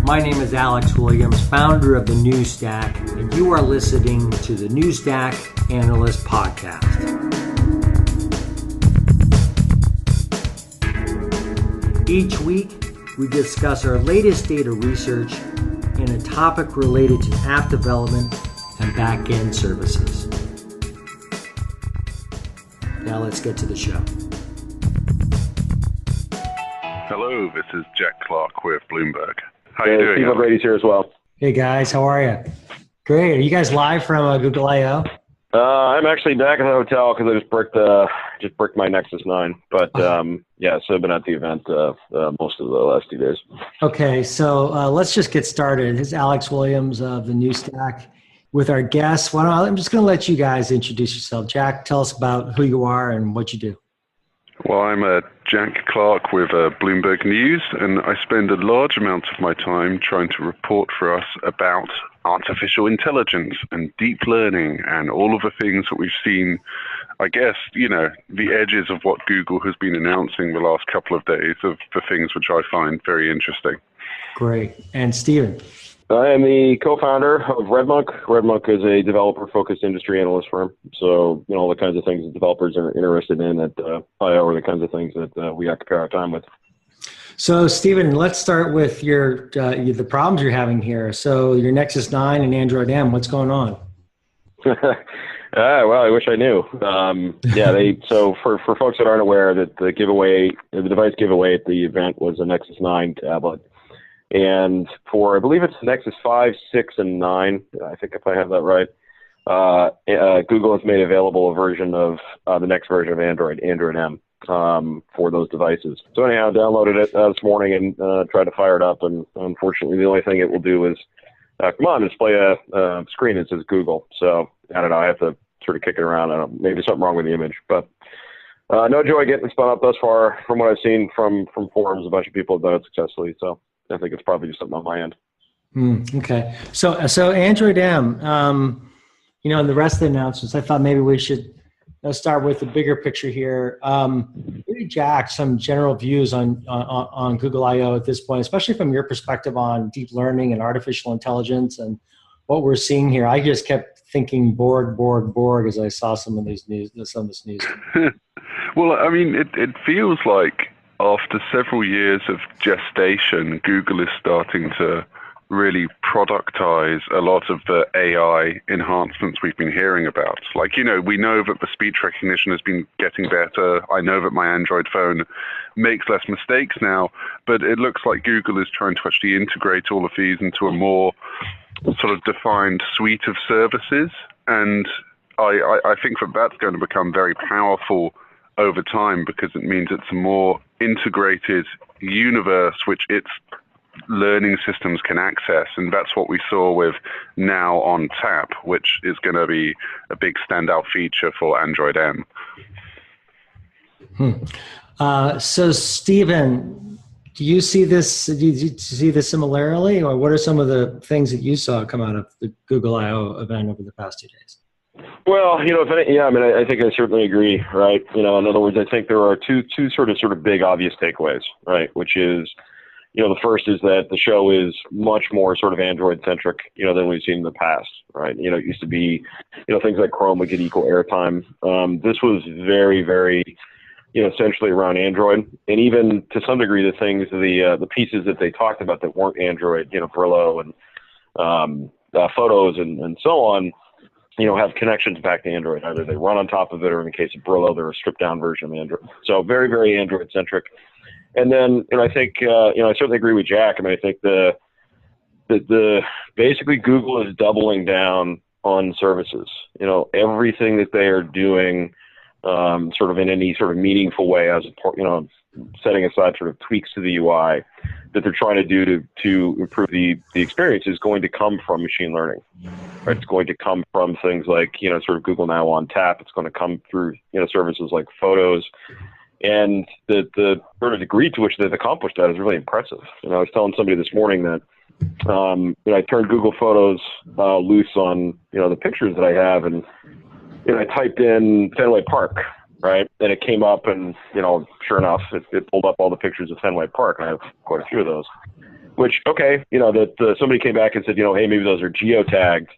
My name is Alex Williams, founder of the New Stack, and you are listening to the New Stack Analysts podcast. Each week, we discuss our latest data research in a topic related to app development and back-end services. Now let's get to the show. Hello, this is Jack Clark with Bloomberg. How are you doing? Steve Brady's here as well. Hey guys, how are you? Great. Are you guys live from Google I/O? I'm actually back at the hotel because I just bricked my Nexus 9. But yeah, so I've been at the event most of the last 2 days. Okay, so let's just get started. This is Alex Williams of the New Stack with our guests. I'm just going to let you guys introduce yourself. Jack, tell us about who you are and what you do. Well, I'm Jack Clark with Bloomberg News, and I spend a large amount of my time trying to report for us about artificial intelligence and deep learning and all of the things that we've seen, I guess, the edges of what Google has been announcing the last couple of days of the things which I find very interesting. Great. And Steven? I am the co-founder of RedMonk. RedMonk is a developer-focused industry analyst firm. So, all the kinds of things that developers are interested in at I/O are the kinds of things that we occupy our time with. So, Steven, let's start with the problems you're having here. So, your Nexus 9 and Android M, what's going on? Well, I wish I knew. So for folks that aren't aware, that the device giveaway at the event was a Nexus 9 tablet. And for, I believe it's Nexus 5, 6, and 9, I think if I have that right, Google has made available a version of the next version of Android M, for those devices. So anyhow, I downloaded it this morning and tried to fire it up. And unfortunately, the only thing it will do is display a screen that says Google. So I don't know, I have to sort of kick it around. I don't know, maybe something wrong with the image. But no joy getting spun up thus far from what I've seen from forums. A bunch of people have done it successfully. So I think it's probably just something on my end. Okay. So Android M, and the rest of the announcements, I thought maybe we should start with the bigger picture here. Maybe Jack, some general views on Google I/O at this point, especially from your perspective on deep learning and artificial intelligence and what we're seeing here. I just kept thinking Borg as I saw some of this news. Well, I mean, it feels like after several years of gestation, Google is starting to really productize a lot of the AI enhancements we've been hearing about. Like, we know that the speech recognition has been getting better. I know that my Android phone makes less mistakes now, but it looks like Google is trying to actually integrate all of these into a more sort of defined suite of services. And I think that that's going to become very powerful over time because it means it's a more integrated universe which its learning systems can access, and that's what we saw with Now on Tap, which is going to be a big standout feature for Android M. So, Steven, do you see this similarly, or what are some of the things that you saw come out of the Google I/O event over the past 2 days? Well, I think I certainly agree, right? In other words, I think there are two sort of big obvious takeaways, right? Which is, the first is that the show is much more sort of Android centric, than we've seen in the past, right? It used to be, things like Chrome would get equal airtime. This was very, very, essentially around Android, and even to some degree, the pieces that they talked about that weren't Android, Brillo and photos and so on, have connections back to Android. Either they run on top of it, or in the case of Brillo, they're a stripped down version of Android. So very, very Android centric. And then, I think, I certainly agree with Jack. I think the basically Google is doubling down on services. Everything that they are doing, sort of in any sort of meaningful way, as setting aside sort of tweaks to the UI that they're trying to do to improve the experience, is going to come from machine learning. Right? It's going to come from things like, sort of Google Now on Tap. It's going to come through, services like Photos. And the sort of degree to which they've accomplished that is really impressive. I was telling somebody this morning that I turned Google Photos loose on the pictures that I have, and I typed in Fenway Park, right? And it came up, and sure enough, it pulled up all the pictures of Fenway Park, and I have quite a few of those. which, okay, that somebody came back and said, hey, maybe those are geotagged,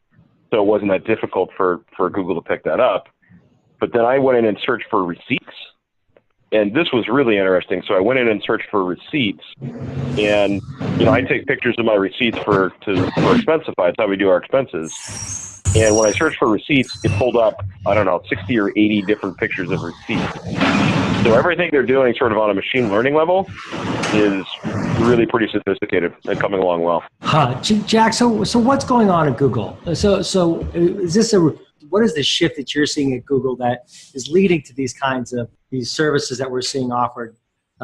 so it wasn't that difficult for Google to pick that up. But then I went in and searched for receipts. And this was really interesting. So I went in and searched for receipts, and I take pictures of my receipts for Expensify. That's how we do our expenses. And when I searched for receipts, it pulled up, I don't know, 60 or 80 different pictures of receipts. So everything they're doing sort of on a machine learning level is really pretty sophisticated and coming along well. Jack, so what's going on at Google? So is this what is the shift that you're seeing at Google that is leading to these kinds of these services that we're seeing offered,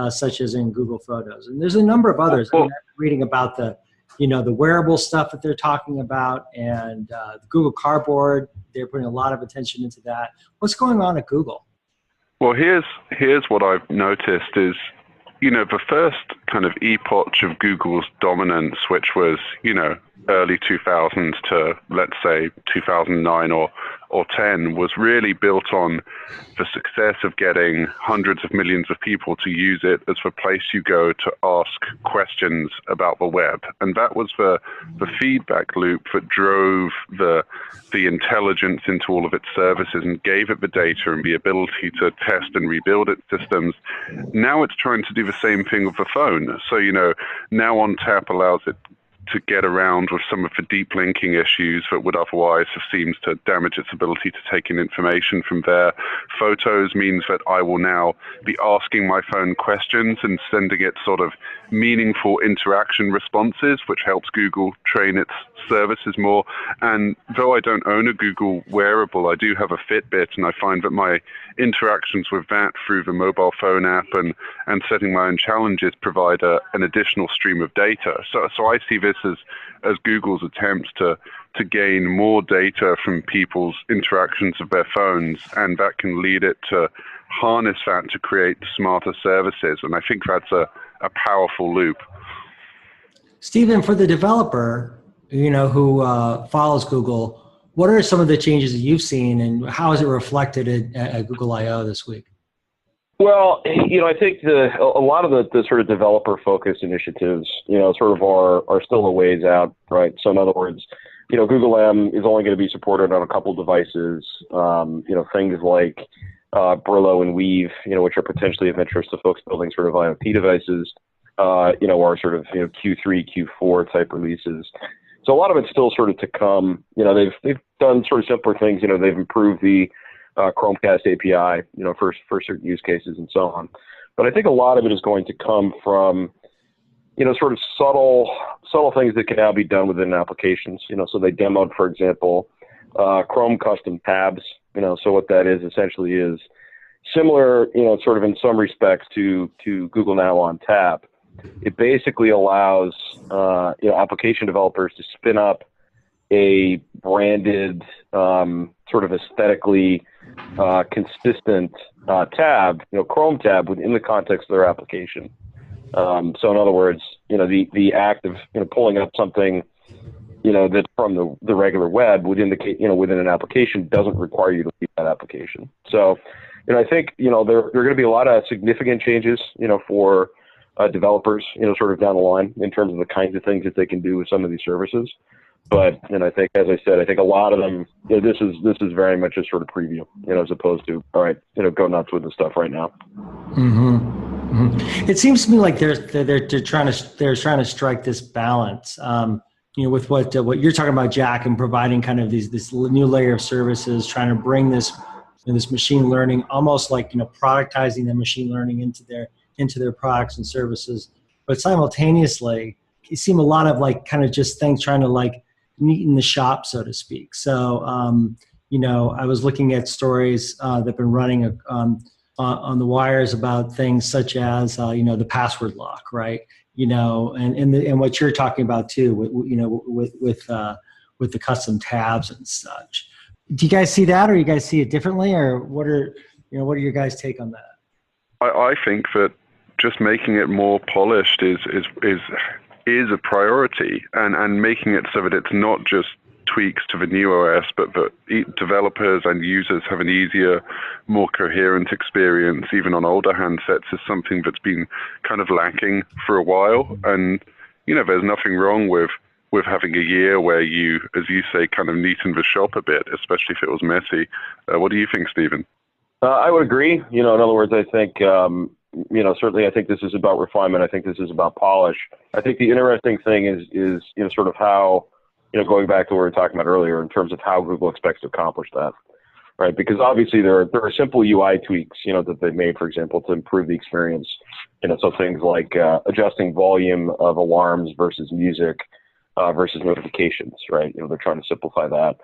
such as in Google Photos? And there's a number of others. I'm reading about the wearable stuff that they're talking about, and the Google Cardboard. They're putting a lot of attention into that. What's going on at Google? Well, here's what I've noticed is, the first kind of epoch of Google's dominance, which was, early 2000s to, let's say, 2009 or 10, was really built on the success of getting hundreds of millions of people to use it as the place you go to ask questions about the web. And that was the feedback loop that drove the intelligence into all of its services and gave it the data and the ability to test and rebuild its systems. Now it's trying to do the same thing with the phone. So, now OnTap allows it to get around with some of the deep linking issues that would otherwise have seemed to damage its ability to take in information from there. Photos means that I will now be asking my phone questions and sending it sort of meaningful interaction responses, which helps Google train its services more. And though I don't own a Google wearable, I do have a Fitbit, and I find that my interactions with that through the mobile phone app and setting my own challenges provide an additional stream of data. So I see this as Google's attempts to gain more data from people's interactions of their phones, and that can lead it to harness that to create smarter services. And I think that's a powerful loop. Stephen, for the developer, who follows Google, what are some of the changes that you've seen, and how is it reflected at Google I/O this week? Well, I think a lot of the sort of developer-focused initiatives, sort of are still a ways out, right? So in other words, Google M is only going to be supported on a couple devices. Things like Brillo and Weave, which are potentially of interest to folks building sort of IoT devices, are sort of Q3, Q4 type releases. So a lot of it's still sort of to come. They've done sort of simpler things. They've improved the Chromecast API, for certain use cases and so on. But I think a lot of it is going to come from, sort of subtle things that can now be done within applications. So they demoed, for example, Chrome custom tabs. So what that is essentially is similar, sort of in some respects to Google Now on Tap. It basically allows, application developers to spin up a branded, sort of aesthetically consistent tab, Chrome tab within the context of their application. So in other words, the act of pulling up something, that's from the regular web would indicate, within an application doesn't require you to leave that application. So, I think, there are going to be a lot of significant changes, for developers, sort of down the line in terms of the kinds of things that they can do with some of these services. But, I think, as I said, I think a lot of them, this is very much a sort of preview, as opposed to, all right, go nuts with the stuff right now. Mm-hmm. Mm-hmm. It seems to me like they're trying to strike this balance, with what you're talking about, Jack, and providing kind of this new layer of services, trying to bring this machine learning, almost like productizing the machine learning into their products and services, but simultaneously, you seem a lot of like kind of just things trying to like neaten the shop, so to speak. So, I was looking at stories that have been running on the wires about things such as, the password lock, right? And what you're talking about too, with the custom tabs and such. Do you guys see that, or you guys see it differently, or what are your guys' take on that? I think that just making it more polished is a priority, and making it so that it's not just tweaks to the new OS, but that developers and users have an easier, more coherent experience, even on older handsets, is something that's been kind of lacking for a while. And there's nothing wrong with having a year where you, as you say, kind of neaten the shop a bit, especially if it was messy. What do you think, Stephen? I would agree. In other words, I think, certainly I think this is about refinement. I think this is about polish. I think the interesting thing is sort of how, going back to what we were talking about earlier in terms of how Google expects to accomplish that, right? Because obviously there are simple UI tweaks, that they've made, for example, to improve the experience. So things like adjusting volume of alarms versus music versus notifications, right? They're trying to simplify that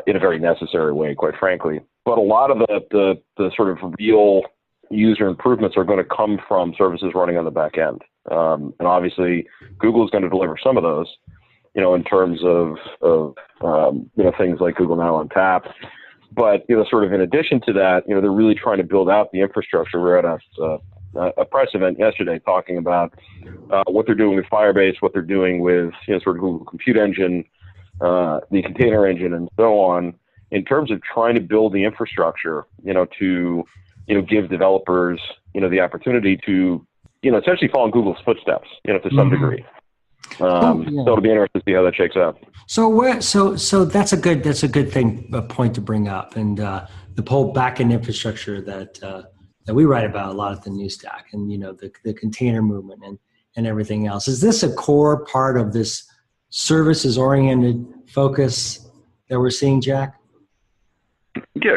in a very necessary way, quite frankly. But a lot of the sort of real user improvements are going to come from services running on the back end. And obviously, Google is going to deliver some of those, in terms of things like Google Now on Tap. But, sort of in addition to that, they're really trying to build out the infrastructure. We're at a press event yesterday talking about what they're doing with Firebase, what they're doing with, sort of Google Compute Engine, the container engine, and so on, in terms of trying to build the infrastructure, to, give developers, the opportunity to, essentially follow in Google's footsteps, to some degree. So it'll be interesting to see how that shakes out. So that's a good thing, a point to bring up, and the whole backend infrastructure that we write about a lot at the New Stack, and the container movement and everything else. Is this a core part of this services-oriented focus that we're seeing, Jack? Yeah,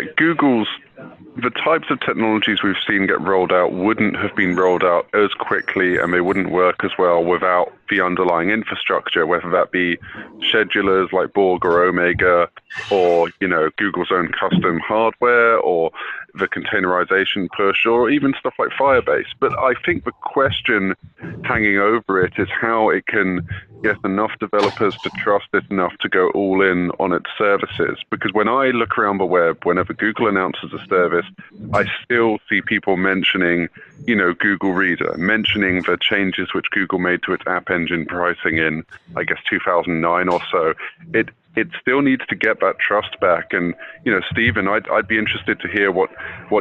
the types of technologies we've seen get rolled out wouldn't have been rolled out as quickly, and they wouldn't work as well without the underlying infrastructure, whether that be schedulers like Borg or Omega, or Google's own custom hardware, or the containerization push, or even stuff like Firebase. But I think the question hanging over it is how it can get enough developers to trust it enough to go all in on its services. Because when I look around the web, whenever Google announces a service, I still see people mentioning, Google Reader, mentioning the changes which Google made to its app engine pricing in, I guess, 2009 or so. It still needs to get that trust back. And, Stephen, I'd be interested to hear what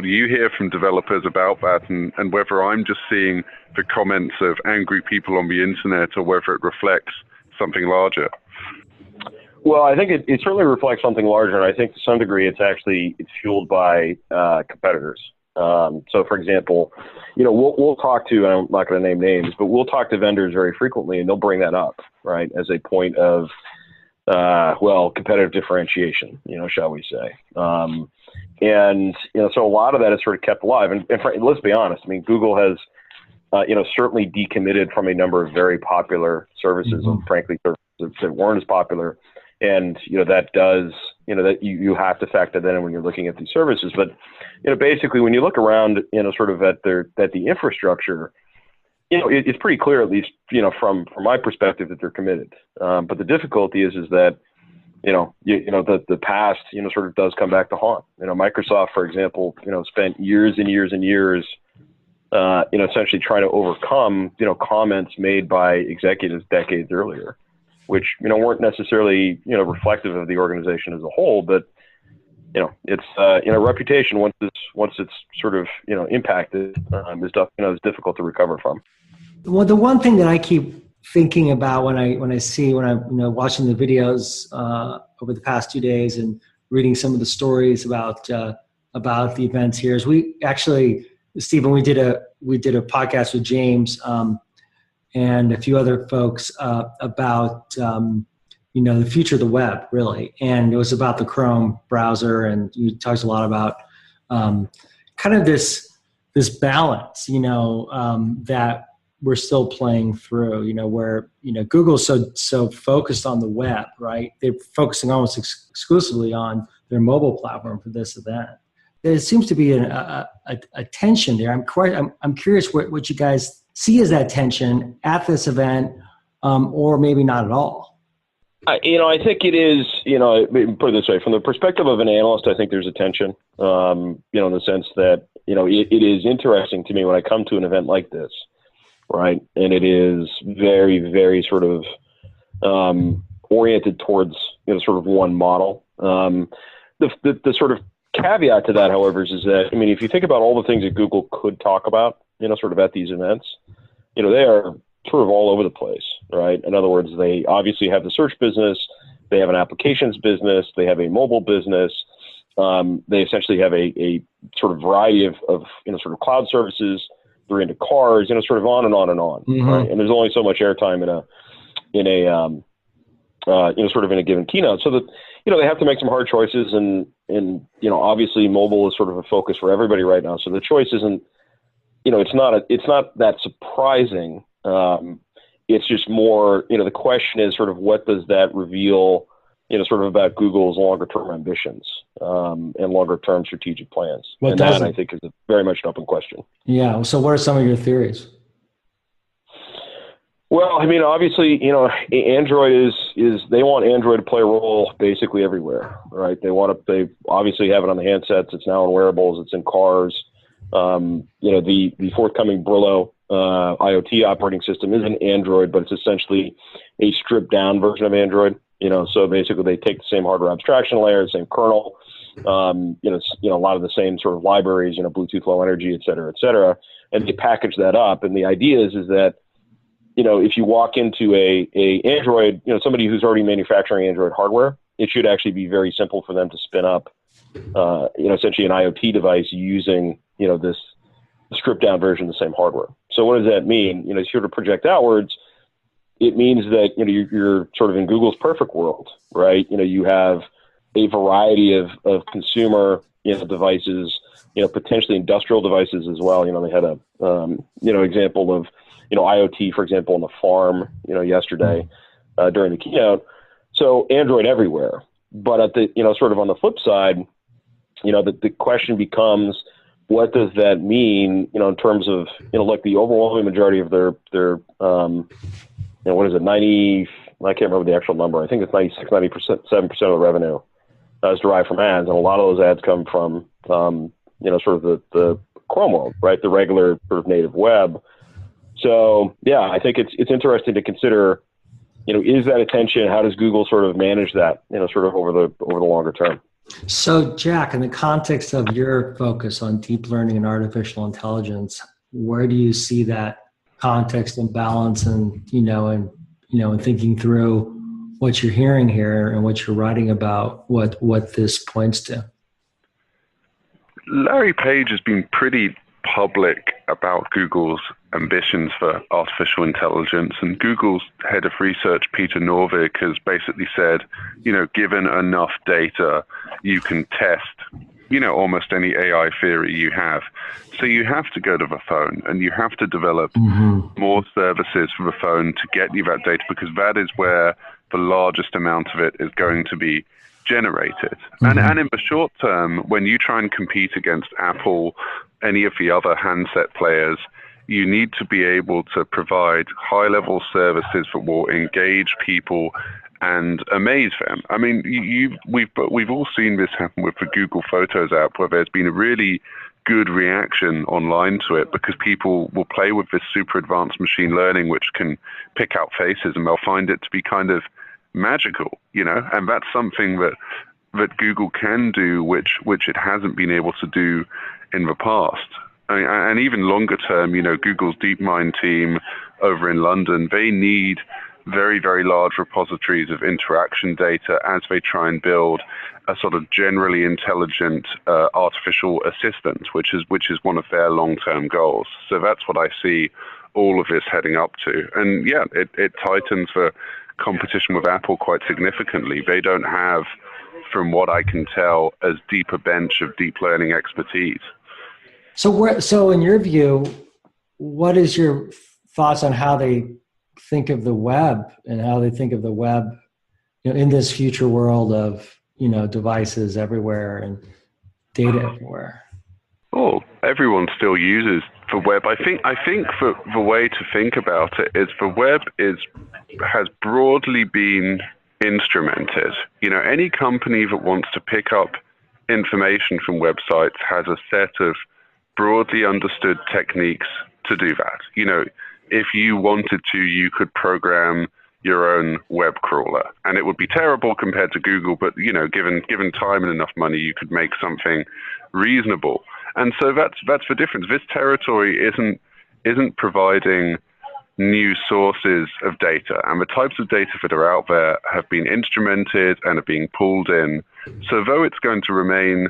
you hear from developers about that, and whether I'm just seeing the comments of angry people on the internet, or whether it reflects something larger. Well, I think it certainly reflects something larger, and I think to some degree it's fueled by competitors. So, for example, we'll talk to, and I'm not going to name names, but we'll talk to vendors very frequently, and they'll bring that up, right, as a point of competitive differentiation, shall we say. And so a lot of that is sort of kept alive. And let's be honest, I mean, Google has, certainly decommitted from a number of very popular services, and frankly, services that weren't as popular. And, that does, that you have to factor that in when you're looking at these services. But, basically, when you look around, sort of at the infrastructure, it's pretty clear, at least, from my perspective, that they're committed. But the difficulty is that, the past, sort of does come back to haunt. Microsoft, for example, spent years and years and years, essentially trying to overcome, comments made by executives decades earlier, which, weren't necessarily, reflective of the organization as a whole, but, it's, reputation once it's sort of, impacted, is difficult to recover from. Well, the one thing that I keep thinking about when I'm watching the videos over the past 2 days and reading some of the stories about the events here is we actually, Stephen, we did a podcast with James and a few other folks about the future of the web, really, and it was about the Chrome browser, and you talked a lot about kind of this balance, that we're still playing through, where, Google's so focused on the web, right? They're focusing almost exclusively on their mobile platform for this event. There seems to be a tension there. I'm curious what you guys see as that tension at this event, or maybe not at all. I think it is, put it this way, from the perspective of an analyst, I think there's a tension, in the sense that, it is interesting to me when I come to an event like this, right? And it is very, very sort of oriented towards, sort of one model. The sort of caveat to that, however, is that, if you think about all the things that Google could talk about, sort of at these events, they are, sort of all over the place, right? In other words, they obviously have the search business, they have an applications business, they have a mobile business. They essentially have a sort of variety of sort of cloud services. They're into cars, sort of on and on and on, right? And there's only so much airtime in a sort of in a given keynote. So that, they have to make some hard choices, and obviously mobile is sort of a focus for everybody right now. So the choice isn't, it's not that surprising. It's just more, the question is sort of what does that reveal, sort of about Google's longer term ambitions, and longer term strategic plans. And that, I think, is very much an open question. Yeah. So what are some of your theories? Well, I mean, obviously, Android is they want Android to play a role basically everywhere, right? They obviously have it on the handsets. It's now in wearables. It's in cars. The forthcoming Brillo IoT operating system is an Android, but it's essentially a stripped down version of Android. So basically they take the same hardware abstraction layer, the same kernel, a lot of the same sort of libraries, Bluetooth Low Energy, et cetera, and they package that up. And the idea is that, if you walk into a Android, somebody who's already manufacturing Android hardware, it should actually be very simple for them to spin up, essentially an IoT device using, this stripped down version of the same hardware. So what does that mean? If you're to project outwards, it means that, you're sort of in Google's perfect world, right? You have a variety of consumer, devices, potentially industrial devices as well. They had a, example of, IoT, for example, on the farm, yesterday during the keynote. So Android everywhere. But at the, sort of on the flip side, the question becomes, what does that mean, in terms of, like the overwhelming majority of their what is it, 90, I can't remember the actual number. I think it's 96, 97% of the revenue is derived from ads. And a lot of those ads come from, sort of the Chrome world, right? The regular sort of native web. So, yeah, I think it's interesting to consider, is that attention? How does Google sort of manage that, sort of over the longer term? So, Jack, in the context of your focus on deep learning and artificial intelligence, where do you see that context and balance, and and thinking through what you're hearing here and what you're writing about, what this points to? Larry Page has been pretty public about Google's ambitions for artificial intelligence, and Google's head of research, Peter Norvig, has basically said, given enough data, you can test, almost any AI theory you have. So you have to go to the phone, and you have to develop more services for the phone to get you that data, because that is where the largest amount of it is going to be generated. And in the short term, when you try and compete against Apple, any of the other handset players, you need to be able to provide high-level services that will engage people and amaze them. I mean, we've all seen this happen with the Google Photos app, where there's been a really good reaction online to it, because people will play with this super advanced machine learning, which can pick out faces, and they'll find it to be kind of magical, and that's something that Google can do, which it hasn't been able to do in the past. And even longer term, Google's DeepMind team over in London, they need very, very large repositories of interaction data as they try and build a sort of generally intelligent artificial assistant, which is one of their long-term goals. So that's what I see all of this heading up to. And yeah, it tightens the competition with Apple quite significantly. They don't have, from what I can tell, as deep a bench of deep learning expertise. So in your view, what is your thoughts on how they think of the web, and how they think of the web, in this future world of, devices everywhere and data everywhere? Oh, everyone still uses the web. I think the way to think about it is the web has broadly been instrumented. Any company that wants to pick up information from websites has a set of broadly understood techniques to do that. If you wanted to, you could program your own web crawler, and it would be terrible compared to Google, but given time and enough money, you could make something reasonable. And so that's the difference. This territory isn't providing new sources of data, and the types of data that are out there have been instrumented and are being pulled in. So though it's going to remain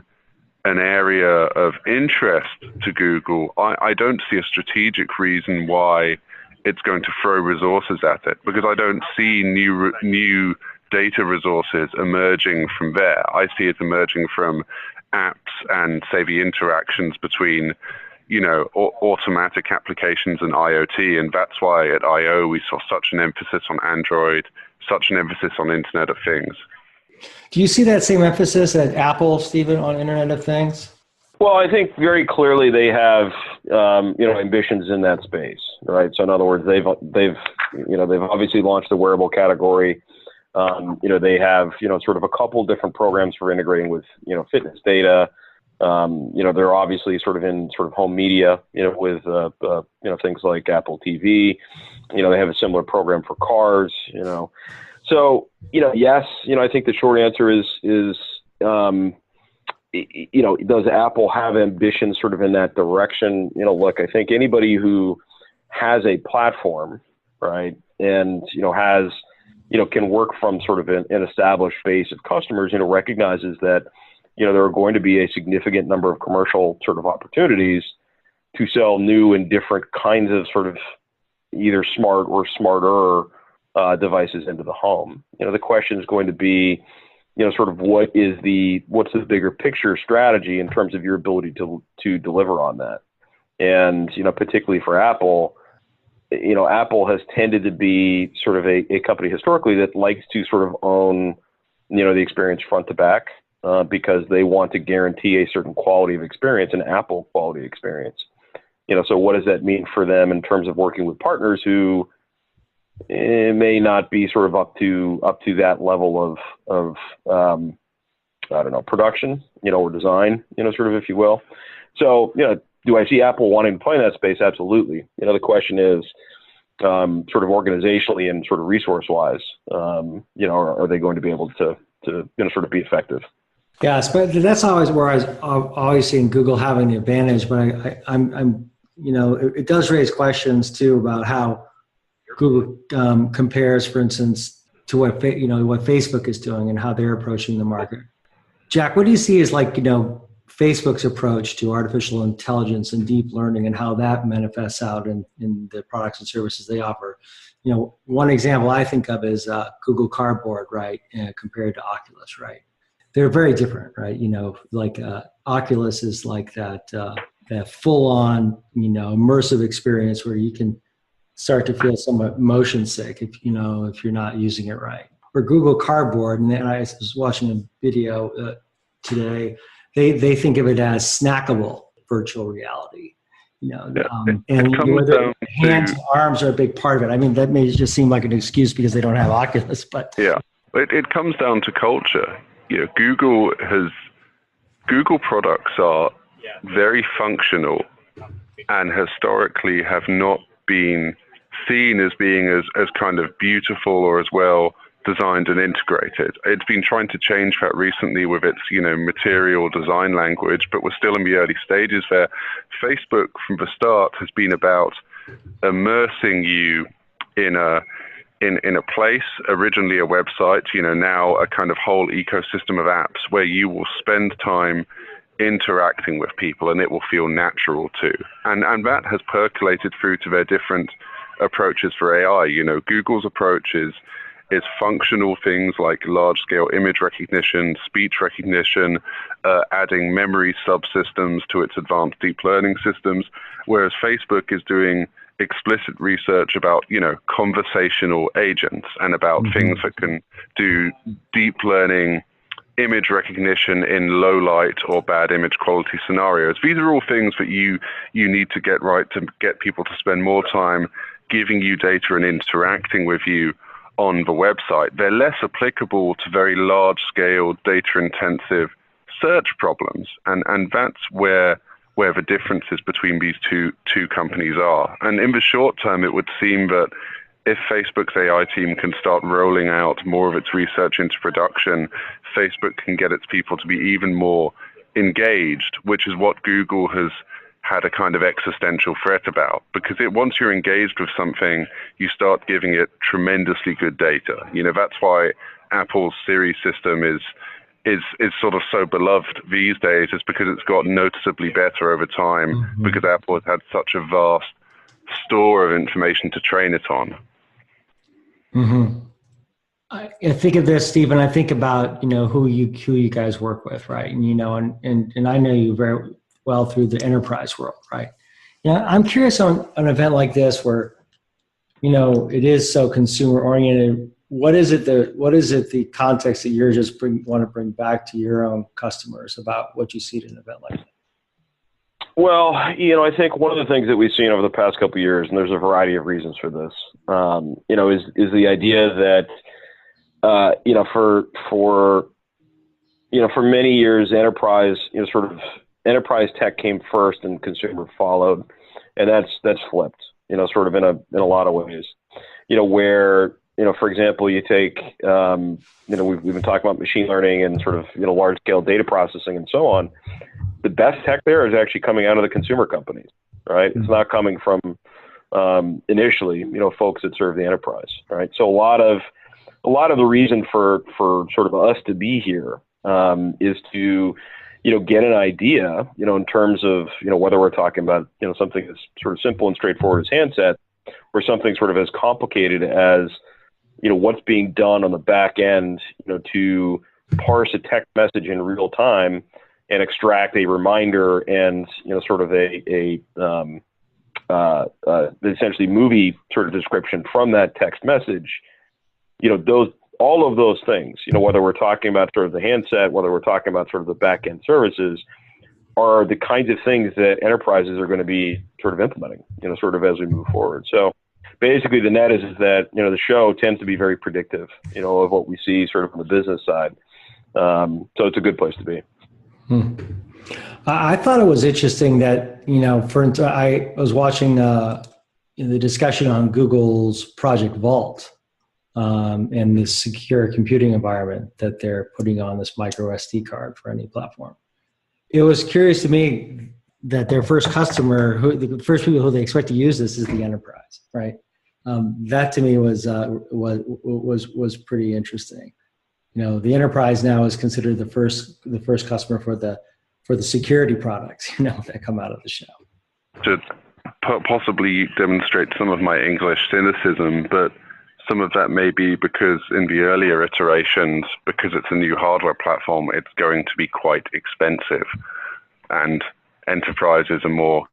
an area of interest to Google, I don't see a strategic reason why it's going to throw resources at it, because I don't see new data resources emerging from there. I see it emerging from apps and, say, the interactions between, automatic applications and IoT. And that's why at I/O we saw such an emphasis on Android, such an emphasis on Internet of Things. Do you see that same emphasis at Apple, Stephen, on Internet of Things? Well, I think very clearly they have, ambitions in that space, right? So in other words, they've obviously launched the wearable category. They have, sort of a couple different programs for integrating with, fitness data. They're obviously sort of in sort of home media, with, things like Apple TV. They have a similar program for cars, So, yes, I think the short answer is, does Apple have ambitions sort of in that direction? Look, I think anybody who has a platform, right, and, has, can work from sort of an established base of customers, recognizes that, there are going to be a significant number of commercial sort of opportunities to sell new and different kinds of sort of either smart or smarter devices into the home. The question is going to be, sort of what's the bigger picture strategy in terms of your ability to deliver on that. And, particularly for Apple, Apple has tended to be sort of a company historically that likes to sort of own, the experience front to back, because they want to guarantee a certain quality of experience, an Apple quality experience. So what does that mean for them in terms of working with partners who may not be sort of up to that level of production, or design, sort of, if you will. So, do I see Apple wanting to play in that space? Absolutely. The question is, sort of organizationally and sort of resource-wise, are they going to be able to sort of be effective? Yes, but that's always where I've always seen Google having the advantage. But I'm it does raise questions too about how Google compares, for instance, to what Facebook is doing and how they're approaching the market. Jack, what do you see as Facebook's approach to artificial intelligence and deep learning and how that manifests out in the products and services they offer? One example I think of is Google Cardboard, right, compared to Oculus, right? They're very different, right? Oculus is like that full-on, immersive experience where you can start to feel somewhat motion sick if you're not using it right. Or Google Cardboard, and then I was watching a video today. They think of it as snackable virtual reality. And whether hands and arms are a big part of it. I mean, that may just seem like an excuse because they don't have Oculus, but yeah, it comes down to culture. Google products are very functional and historically have not been seen as being as kind of beautiful or as well designed and integrated. It's been trying to change that recently with its, material design language, but we're still in the early stages there. Facebook from the start has been about immersing you in a place, originally a website, now a kind of whole ecosystem of apps where you will spend time interacting with people and it will feel natural too. And that has percolated through to their different approaches for AI. Google's approach is functional things like large-scale image recognition, speech recognition, adding memory subsystems to its advanced deep learning systems, whereas Facebook is doing explicit research about, conversational agents and about things that can do deep learning image recognition in low light or bad image quality scenarios. These are all things that you need to get right to get people to spend more time giving you data and interacting with you on the website. They're less applicable to very large-scale, data-intensive search problems, and that's where the differences between these two companies are. And in the short term, it would seem that if Facebook's AI team can start rolling out more of its research into production, Facebook can get its people to be even more engaged, which is what Google has had a kind of existential threat about, because once you're engaged with something, you start giving it tremendously good data. That's why Apple's Siri system is sort of so beloved these days, is because it's got noticeably better over time, because Apple has had such a vast store of information to train it on. I think of this, Stephen. I think about who you guys work with, right? And and I know you very well through the enterprise world, right? I'm curious on an event like this where it is so consumer oriented. What is it the context that you're just want to bring back to your own customers about what you see at an event like that? Well, I think one of the things that we've seen over the past couple of years, and there's a variety of reasons for this, is the idea that for many years, enterprise enterprise tech came first and consumer followed, and that's flipped. Sort of in a lot of ways. Where for example, you take we've been talking about machine learning and sort of large scale data processing and so on. The best tech there is actually coming out of the consumer companies, right? It's not coming from initially folks that serve the enterprise, right? So a lot of the reason for sort of us to be here is to get an idea in terms of whether we're talking about something that's sort of simple and straightforward as handset, or something sort of as complicated as what's being done on the back end to parse a text message in real time and extract a reminder and sort of a essentially movie sort of description from that text message. All of those things, whether we're talking about sort of the handset, whether we're talking about sort of the back end services, are the kinds of things that enterprises are going to be sort of implementing, sort of as we move forward. So basically the net is that, the show tends to be very predictive, of what we see sort of on the business side. So it's a good place to be. I thought it was interesting that, I was watching the discussion on Google's Project Vault and the secure computing environment that they're putting on this micro SD card for any platform. It was curious to me that their first customer, the first people who they expect to use this is the enterprise, right? That to me was pretty interesting. The enterprise now is considered the first customer for the security products, that come out of the show. To possibly demonstrate some of my English cynicism, but some of that may be because in the earlier iterations, because it's a new hardware platform, it's going to be quite expensive, and enterprises are more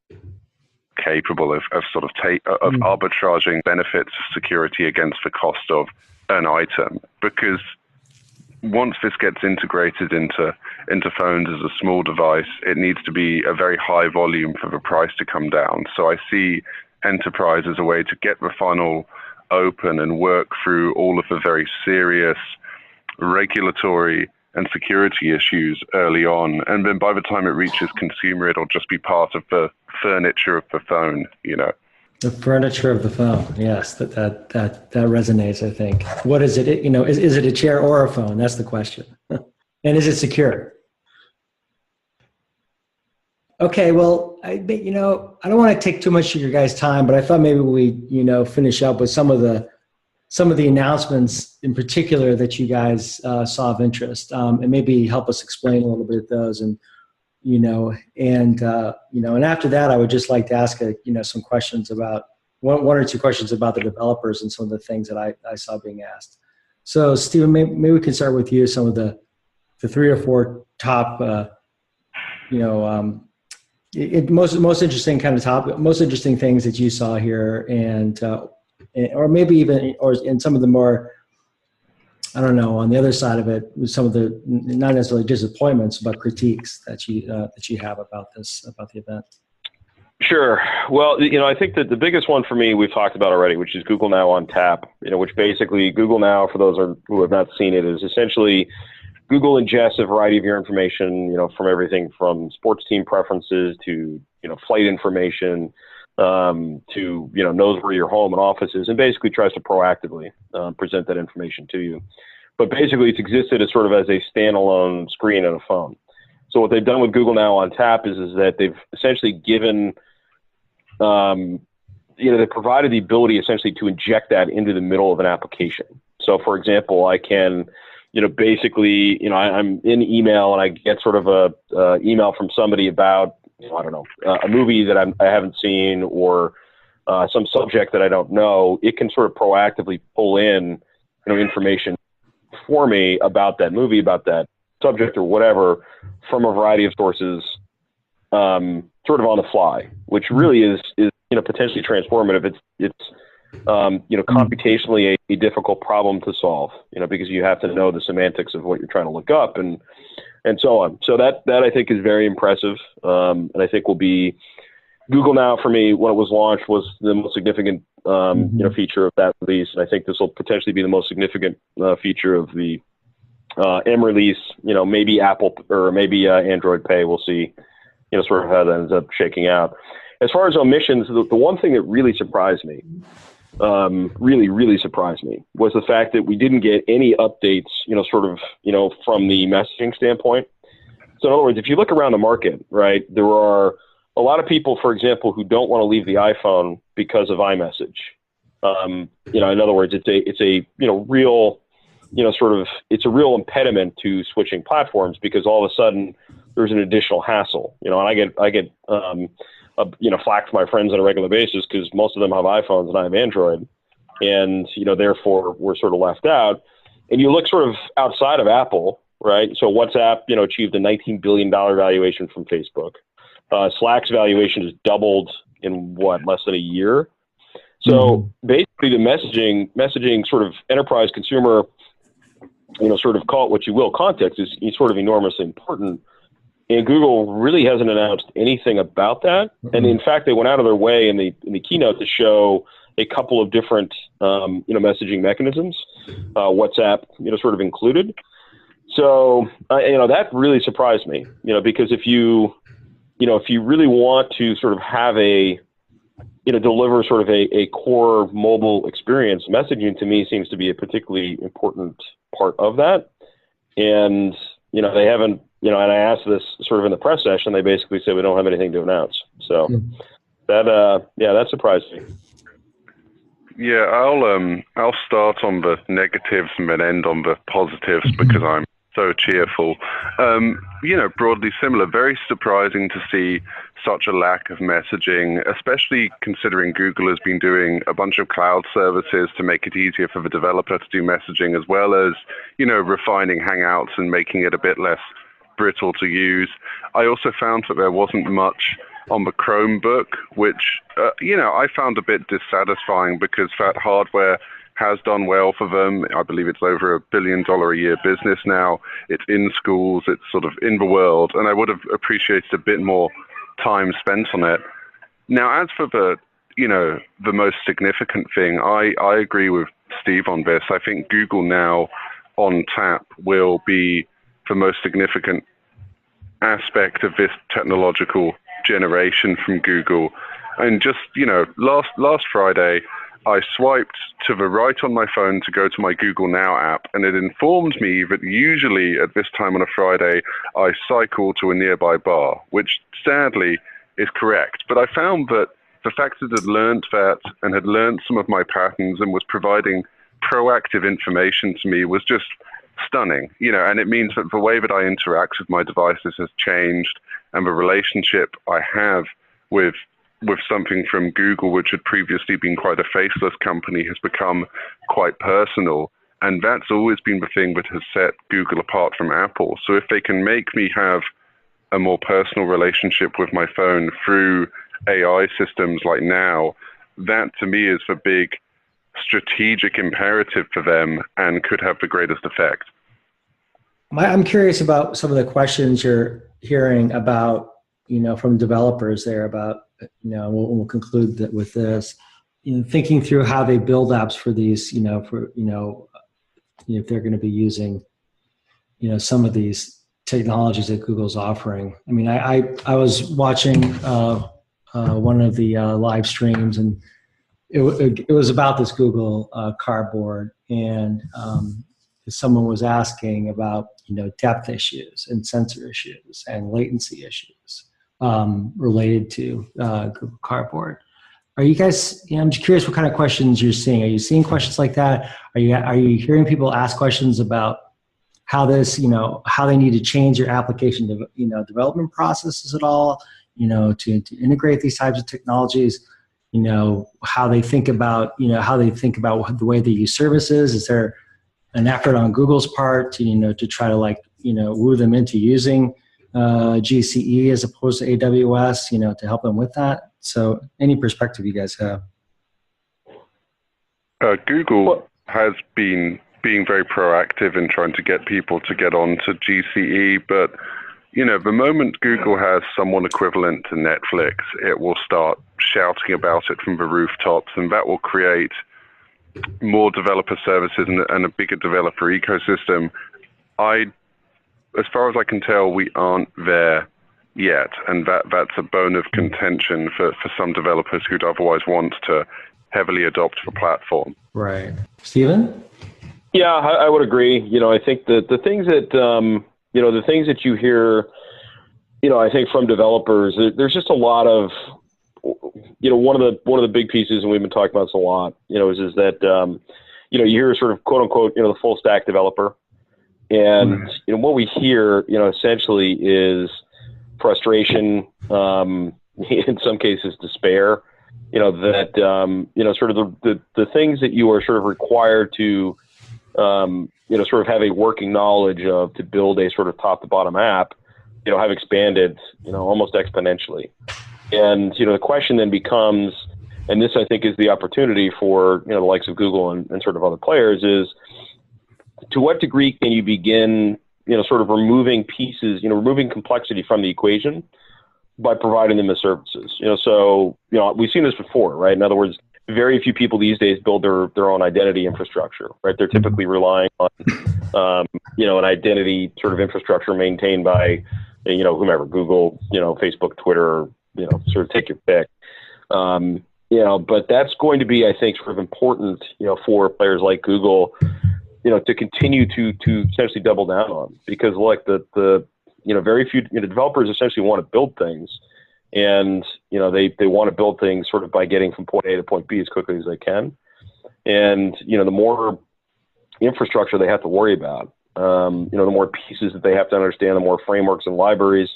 capable of arbitraging benefits of security against the cost of an item. Because once this gets integrated into phones as a small device, it needs to be a very high volume for the price to come down. So I see enterprise as a way to get the funnel open and work through all of the very serious regulatory and security issues early on. And then by the time it reaches consumer, it'll just be part of the furniture of the phone, The furniture of the phone, yes, that resonates, I think. What is it? Is it a chair or a phone? That's the question. And is it secure? Okay, well, I don't want to take too much of your guys' time, but I thought maybe we, finish up with some of the announcements in particular that you guys saw of interest, and maybe help us explain a little bit of those. And and after that, I would just like to ask some questions about one or two questions about the developers and some of the things that I saw being asked. So, Stephen, maybe we can start with you. Some of the 3 or 4 top, most interesting most interesting things that you saw here, and or maybe even in some of the more, I don't know, on the other side of it, with some of the not necessarily disappointments, but critiques that you have about the event. Sure. Well, I think that the biggest one for me we've talked about already, which is Google Now on tap. Which basically Google Now, for those who have not seen it, is essentially Google ingests a variety of your information, from everything from sports team preferences to flight information, to knows where your home and office is, and basically tries to proactively present that information to you. But basically, it's existed as sort of as a standalone screen on a phone. So what they've done with Google Now on Tap is that they've essentially given, they provided the ability essentially to inject that into the middle of an application. So for example, I can, basically, I'm in email and I get sort of a email from somebody about, I don't know, a movie that I haven't seen, or some subject that I don't know. It can sort of proactively pull in, information for me about that movie, about that subject or whatever, from a variety of sources, sort of on the fly, which really is potentially transformative. It's computationally a difficult problem to solve, because you have to know the semantics of what you're trying to look up and so on. So that I think is very impressive, and I think will be Google Now for me when it was launched was the most significant feature of that release, and I think this will potentially be the most significant feature of the M release. Maybe Apple or maybe Android Pay. We'll see, sort of how that ends up shaking out. As far as omissions, the one thing that really surprised me, really surprised me, was the fact that we didn't get any updates, from the messaging standpoint. So in other words, if you look around the market, right, there are a lot of people, for example, who don't want to leave the iPhone because of iMessage. In other words, it's a real, it's a real impediment to switching platforms, because all of a sudden there's an additional hassle. And I get flack from my friends on a regular basis because most of them have iPhones and I have Android, and therefore we're sort of left out. And you look sort of outside of Apple, right? So WhatsApp, achieved a $19 billion valuation from Facebook. Slack's valuation has doubled in less than a year. So basically, the messaging sort of enterprise consumer, sort of call it what you will, context is sort of enormously important. And Google really hasn't announced anything about that. And in fact, they went out of their way in the keynote to show a couple of different, messaging mechanisms, WhatsApp, sort of included. So, that really surprised me, because if you really want to sort of have deliver sort of a core mobile experience, messaging to me seems to be a particularly important part of that. And, they haven't, and I asked this sort of in the press session, they basically said we don't have anything to announce. So that surprised me. Yeah, I'll start on the negatives and then end on the positives because I'm so cheerful. Broadly similar, very surprising to see such a lack of messaging, especially considering Google has been doing a bunch of cloud services to make it easier for the developer to do messaging, as well as, refining Hangouts and making it a bit less brittle to use. I also found that there wasn't much on the Chromebook, which, I found a bit dissatisfying because that hardware has done well for them. I believe it's over $1 billion a year business now. It's in schools, it's sort of in the world, and I would have appreciated a bit more time spent on it. Now, as for the most significant thing, I agree with Steve on this. I think Google Now on Tap will be the most significant aspect of this technological generation from Google. And just, last Friday, I swiped to the right on my phone to go to my Google Now app, and it informed me that usually at this time on a Friday, I cycle to a nearby bar, which sadly is correct. But I found that the fact that it had learned that and had learned some of my patterns and was providing proactive information to me was just stunning, and it means that the way that I interact with my devices has changed, and the relationship I have with something from Google, which had previously been quite a faceless company, has become quite personal. And that's always been the thing that has set Google apart from Apple. So if they can make me have a more personal relationship with my phone through AI systems like Now, that to me is the big strategic imperative for them and could have the greatest effect. I'm curious about some of the questions you're hearing about, from developers there about, we'll conclude with this, thinking through how they build apps for these, if they're going to be using, some of these technologies that Google's offering. I mean, I was watching one of the live streams, and it was about this Google Cardboard, and someone was asking about, depth issues and sensor issues and latency issues related to Google Cardboard. Are you guys? I'm just curious what kind of questions you're seeing. Are you seeing questions like that? Are you hearing people ask questions about how this, how they need to change their application, development processes at all? To integrate these types of technologies. How they think about the way they use services. Is there an effort on Google's part to try to woo them into using GCE as opposed to AWS, to help them with that? So any perspective you guys have? Google has been being very proactive in trying to get people to get onto GCE, but the moment Google has someone equivalent to Netflix, it will start shouting about it from the rooftops, and that will create more developer services and a bigger developer ecosystem. As far as I can tell, we aren't there yet, and that's a bone of contention for some developers who'd otherwise want to heavily adopt the platform. Right. Stephen? Yeah, I would agree. I think the things that the things that you hear, I think from developers, there's just a lot of, one of the big pieces, and we've been talking about this a lot, is that you hear sort of quote unquote, the full stack developer, and what we hear, essentially is frustration, in some cases despair, that sort of the things that you are sort of required to sort of have a working knowledge of to build a sort of top to bottom app, have expanded, almost exponentially. And, the question then becomes, and this I think is the opportunity for, the likes of Google and sort of other players, is to what degree can you begin, sort of removing pieces, removing complexity from the equation by providing them as services. We've seen this before, right? In other words, very few people these days build their own identity infrastructure, right? They're typically relying on, an identity sort of infrastructure maintained by, whomever, Google, Facebook, Twitter, sort of take your pick. But that's going to be, I think, sort of important, for players like Google, to continue to essentially double down on, because like the very few developers essentially want to build things. And, they want to build things sort of by getting from point A to point B as quickly as they can. And, the more infrastructure they have to worry about, the more pieces that they have to understand, the more frameworks and libraries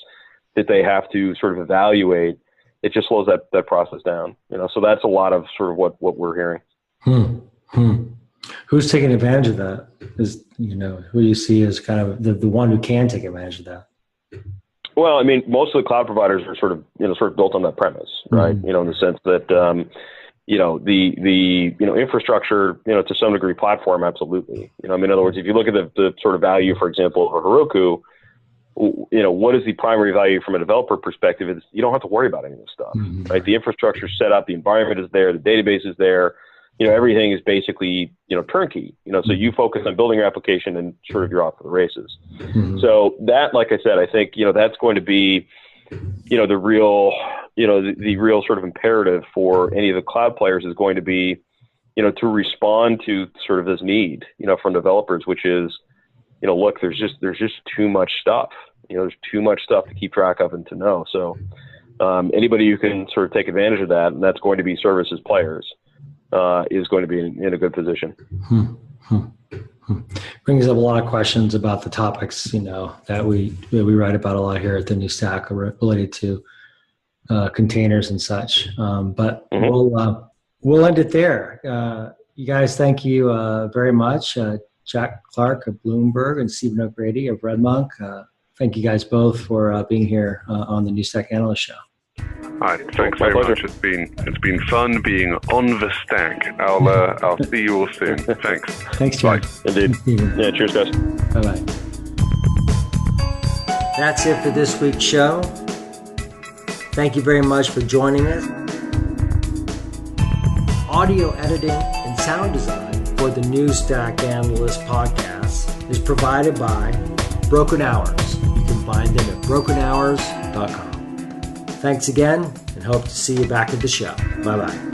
that they have to sort of evaluate, it just slows that process down. So that's a lot of sort of what we're hearing. Who's taking advantage of that? Is, who you see as kind of the one who can take advantage of that? Well, I mean, most of the cloud providers are sort of built on that premise, right? In the sense that, the infrastructure, to some degree, platform, absolutely. In other words, if you look at the sort of value, for example, of Heroku, what is the primary value from a developer perspective? Is you don't have to worry about any of this stuff, right? The infrastructure is set up, the environment is there, the database is there. Everything is basically, turnkey, so you focus on building your application and sort of you're off to the races. So that, like I said, I think, that's going to be, the real sort of imperative for any of the cloud players is going to be, to respond to sort of this need, from developers, which is, look, there's just too much stuff, there's too much stuff to keep track of and to know. So anybody who can sort of take advantage of that, and that's going to be services players, is going to be in a good position. Brings up a lot of questions about the topics, that we write about a lot here at the New Stack related to containers and such. But we'll end it there. You guys, thank you very much. Jack Clark of Bloomberg and Stephen O'Grady of RedMonk. Thank you guys both for being here on the New Stack Analyst Show. Hi, thanks very much. It's been fun being on the stack. I'll see you all soon. Thanks. Thanks, Jack. Bye. Indeed. Yeah, cheers, guys. Bye-bye. That's it for this week's show. Thank you very much for joining us. Audio editing and sound design for the New Stack Analyst podcast is provided by Broken Hours. You can find them at brokenhours.com. Thanks again, and hope to see you back at the show. Bye-bye.